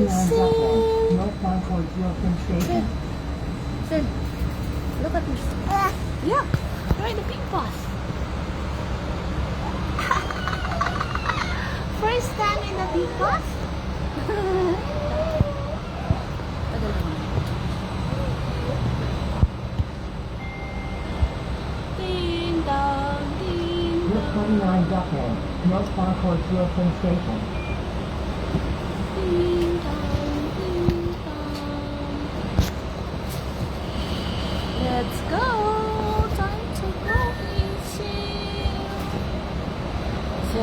Duckland, northbound towards Wilson Station. Sid, look at this. Yeah, try the pink bus. First time in a big bus? Tagal naman. Ding dong, ding Route dong. 29 Duckland, northbound towards Wilson Station. Ding dong, ding dong. Let's go! Time to go easy. So,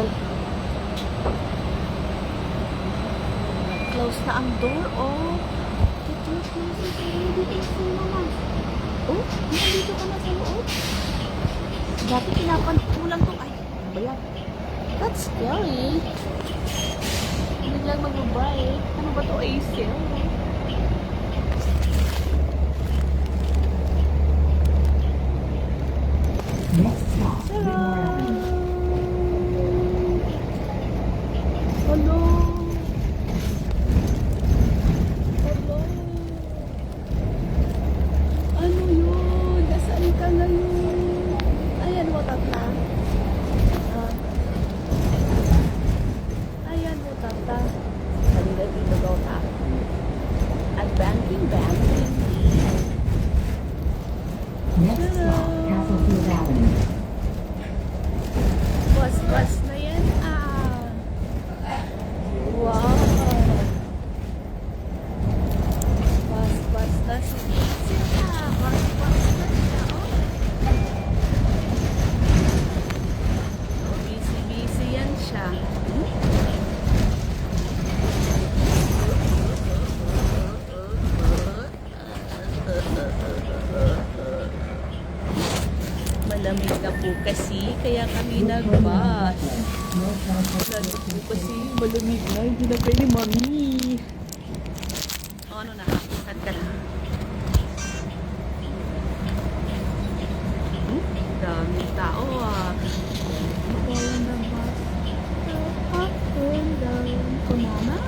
close na ang door, oh. Close. Naman. Oh, nandito ka na sa loob. Dati pinapanood mo lang itong, ay, ano ba yan? That's scary. Biglang mag-break. Ano ba to, ACL? Next stop, Whitmore Avenue. Hello. Hello. Ano yun? Nasaan ka ngayon? Ayan mo, tata. Ayan mo, tata. Halika dito daw, tata. At banking. Next stop, Castlefield Avenue. Bus na yan, ah. Wow. Bus na si Sita. Bus na siya, oh. Oh, busy yan siya. Malamig na po kasi, kaya kami nag-bus. Malamig po kasi, malamig na, hindi na pwede, mami. O, ano na, sad ka na. Daming tao, ah. Bawal na bus. Up and down. Kumama?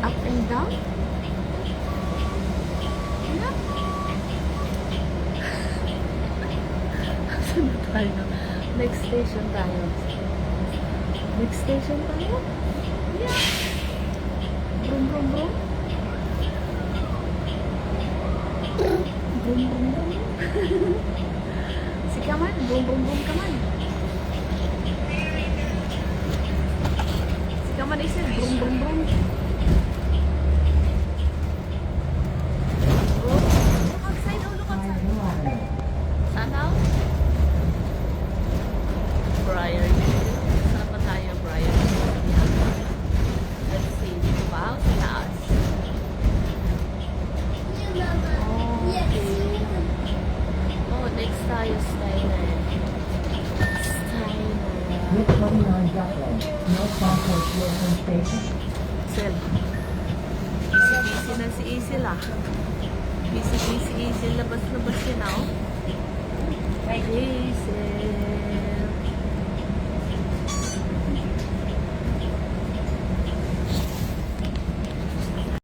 Up and down? Ano? Saan na tayo? Next station tayo. Next station tayo? Yeah. Brum. Brum. Si Kaman, brum Kaman. Si Kaman is it, brum. Look outside. Whitmore Avenue. Sana? Briar. Saan pa tayo, Briar? Let's see. Dito ba? Sa taas. Oh, next tayo, Steiner. Route 29 Duckland, northbound towards Wilson Station. Sel. Busy na si Isil, ah. Busy Isil. Labas yun, ah, oh. Isil.